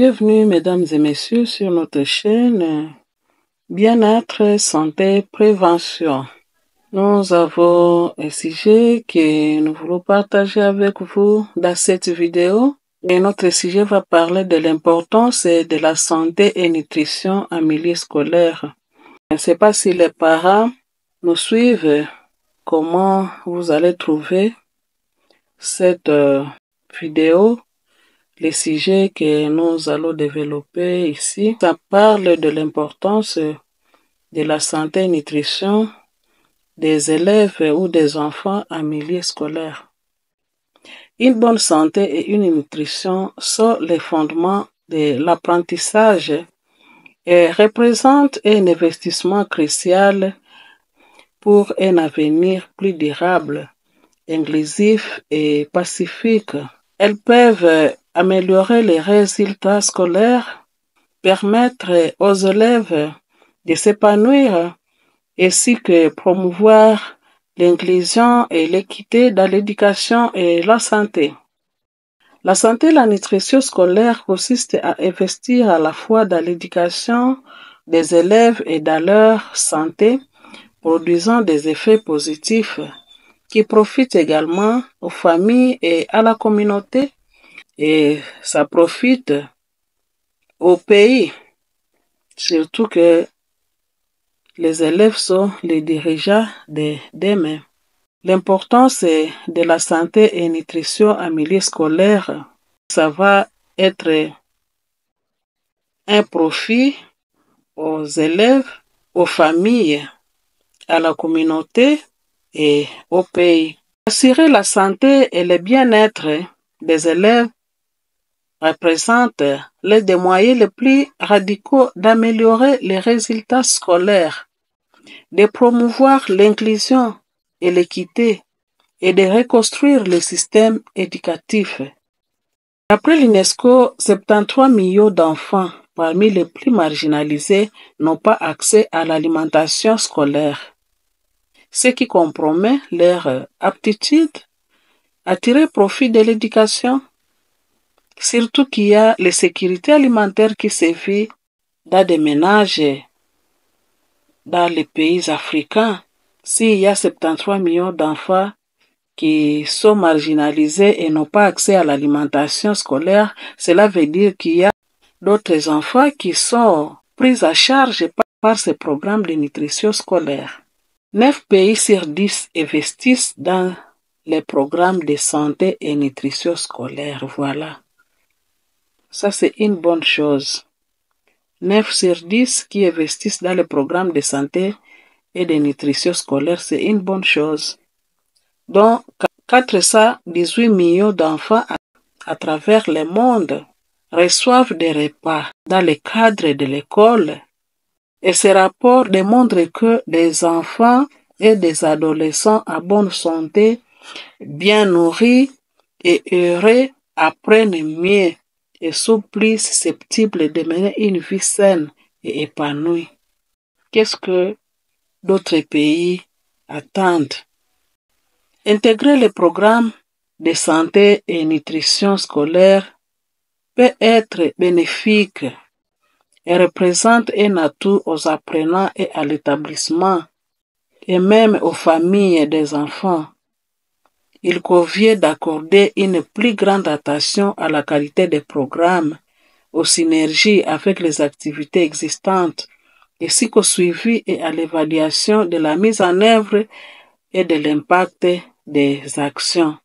Bienvenue mesdames et messieurs sur notre chaîne Bien-être, Santé, Prévention. Nous avons un sujet que nous voulons partager avec vous dans cette vidéo. Et notre sujet va parler de l'importance de la santé et nutrition en milieu scolaire. Je ne sais pas si les parents nous suivent, comment vous allez trouver cette vidéo. Les sujets que nous allons développer ici, ça parle de l'importance de la santé et nutrition des élèves ou des enfants en milieu scolaire. Une bonne santé et une nutrition sont les fondements de l'apprentissage et représentent un investissement crucial pour un avenir plus durable, inclusif et pacifique. Elles peuvent améliorer les résultats scolaires, permettre aux élèves de s'épanouir, ainsi que promouvoir l'inclusion et l'équité dans l'éducation et la santé. La santé et la nutrition scolaire consistent à investir à la fois dans l'éducation des élèves et dans leur santé, produisant des effets positifs qui profitent également aux familles et à la communauté. Et ça profite au pays, surtout que les élèves sont les dirigeants de demain. L'importance de la santé et nutrition en milieu scolaire, ça va être un profit aux élèves, aux familles, à la communauté et au pays. Assurer la santé et le bien-être des élèves représente l'un des moyens les plus radicaux d'améliorer les résultats scolaires, de promouvoir l'inclusion et l'équité et de reconstruire le système éducatif. D'après l'UNESCO, 73 millions d'enfants parmi les plus marginalisés n'ont pas accès à l'alimentation scolaire, ce qui compromet leur aptitude à tirer profit de l'éducation. Surtout qu'il y a l'insécurité alimentaire qui sévit dans des ménages dans les pays africains. S'il y a 73 millions d'enfants qui sont marginalisés et n'ont pas accès à l'alimentation scolaire, cela veut dire qu'il y a d'autres enfants qui sont pris à charge par ces programmes de nutrition scolaire. 9 pays sur 10 investissent dans les programmes de santé et nutrition scolaire. Voilà. Ça, c'est une bonne chose. 9 sur 10 qui investissent dans le programme de santé et de nutrition scolaire, c'est une bonne chose. Donc, 418 millions d'enfants à travers le monde reçoivent des repas dans le cadre de l'école. Et ce rapport démontre que des enfants et des adolescents à bonne santé, bien nourris et heureux apprennent mieux et sont plus susceptibles de mener une vie saine et épanouie. Qu'est-ce que d'autres pays attendent? Intégrer les programmes de santé et nutrition scolaire peut être bénéfique et représente un atout aux apprenants et à l'établissement et même aux familles des enfants. Il convient d'accorder une plus grande attention à la qualité des programmes, aux synergies avec les activités existantes, ainsi qu'au suivi et à l'évaluation de la mise en œuvre et de l'impact des actions.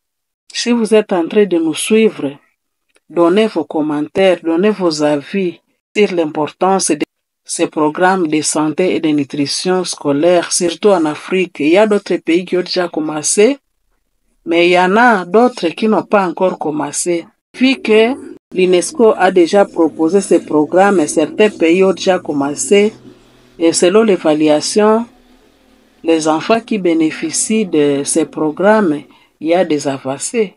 Si vous êtes en train de nous suivre, donnez vos commentaires, donnez vos avis sur l'importance de ces programmes de santé et de nutrition scolaire, surtout en Afrique. Il y a d'autres pays qui ont déjà commencé, mais il y en a d'autres qui n'ont pas encore commencé. Vu que l'UNESCO a déjà proposé ces programmes et certains pays ont déjà commencé, et selon l'évaluation, les enfants qui bénéficient de ces programmes, il y a des avancées,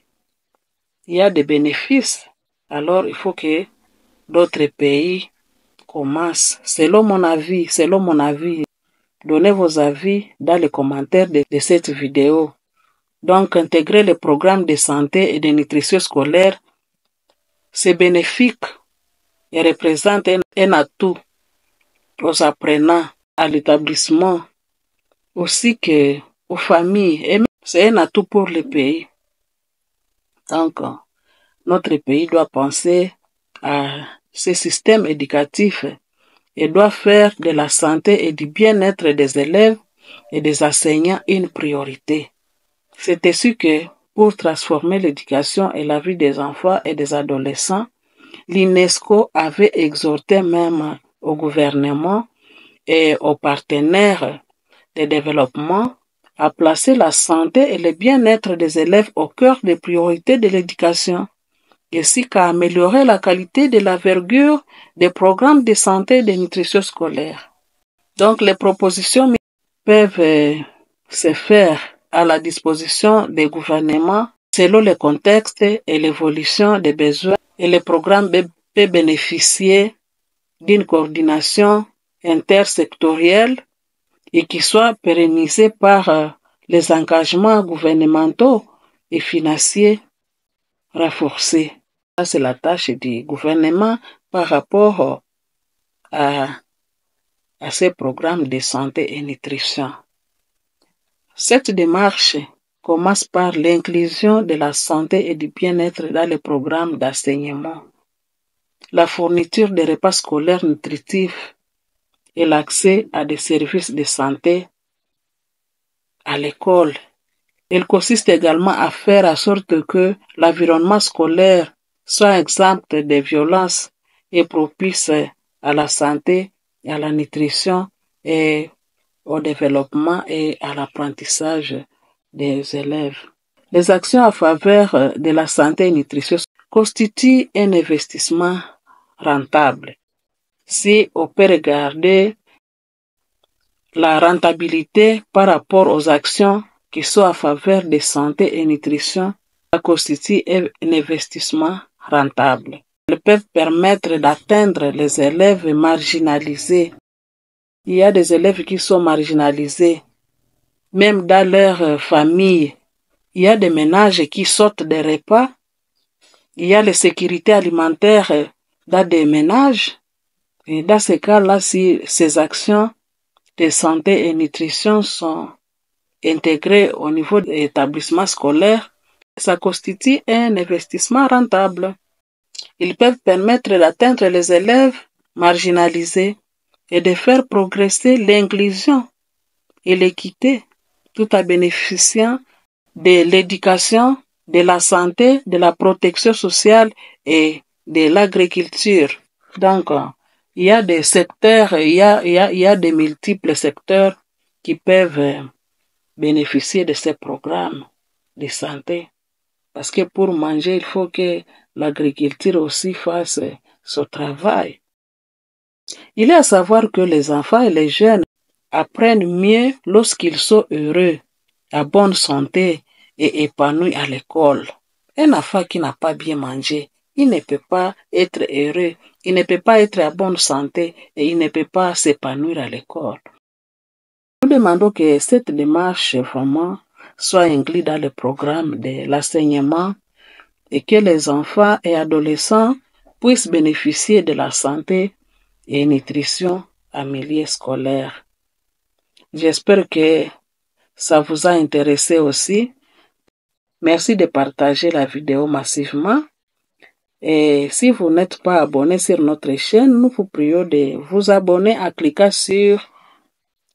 il y a des bénéfices. Alors, il faut que d'autres pays commencent. Selon mon avis, donnez vos avis dans les commentaires de cette vidéo. Donc, intégrer les programmes de santé et de nutrition scolaire, c'est bénéfique et représente un atout aux apprenants, à l'établissement, aussi que aux familles. Et c'est un atout pour le pays. Donc, notre pays doit penser à ce système éducatif et doit faire de la santé et du bien-être des élèves et des enseignants une priorité. C'est ainsi que, pour transformer l'éducation et la vie des enfants et des adolescents, l'UNESCO avait exhorté même au gouvernement et aux partenaires de développement à placer la santé et le bien-être des élèves au cœur des priorités de l'éducation, ainsi qu'à améliorer la qualité de l'envergure des programmes de santé et de nutrition scolaire. Donc, les propositions peuvent se faire à la disposition des gouvernements selon le contexte et l'évolution des besoins, et le programme peut bénéficier d'une coordination intersectorielle et qui soit pérennisée par les engagements gouvernementaux et financiers renforcés. Ça, c'est la tâche du gouvernement par rapport à ces programmes de santé et nutrition. Cette démarche commence par l'inclusion de la santé et du bien-être dans les programmes d'enseignement, la fourniture de repas scolaires nutritifs et l'accès à des services de santé à l'école. Elle consiste également à faire en sorte que l'environnement scolaire soit exempt de violences et propice à la santé, à la nutrition et au développement et à l'apprentissage des élèves. Les actions en faveur de la santé et nutrition constituent un investissement rentable. Si on peut regarder la rentabilité par rapport aux actions qui sont en faveur de santé et nutrition, ça constitue un investissement rentable. Elles peuvent permettre d'atteindre les élèves marginalisés. Il y a des élèves qui sont marginalisés, même dans leur famille. Il y a des ménages qui sortent des repas. Il y a les sécurités alimentaires dans des ménages. Et dans ces cas-là, si ces actions de santé et nutrition sont intégrées au niveau de l'établissement scolaire, ça constitue un investissement rentable. Ils peuvent permettre d'atteindre les élèves marginalisés et de faire progresser l'inclusion et l'équité, tout en bénéficiant de l'éducation, de la santé, de la protection sociale et de l'agriculture. Donc, il y a des secteurs, il y a des multiples secteurs qui peuvent bénéficier de ces programmes de santé. Parce que pour manger, il faut que l'agriculture aussi fasse son travail. Il est à savoir que les enfants et les jeunes apprennent mieux lorsqu'ils sont heureux, à bonne santé et épanouis à l'école. Un enfant qui n'a pas bien mangé, il ne peut pas être heureux, il ne peut pas être à bonne santé et il ne peut pas s'épanouir à l'école. Nous demandons que cette démarche vraiment soit inclue dans le programme de l'enseignement et que les enfants et adolescents puissent bénéficier de la santé et nutrition en milieu scolaire. J'espère que ça vous a intéressé aussi. Merci de partager la vidéo massivement. Et si vous n'êtes pas abonné sur notre chaîne, nous vous prions de vous abonner en cliquant sur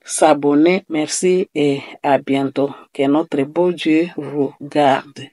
s'abonner. Merci et à bientôt. Que notre beau Dieu vous garde.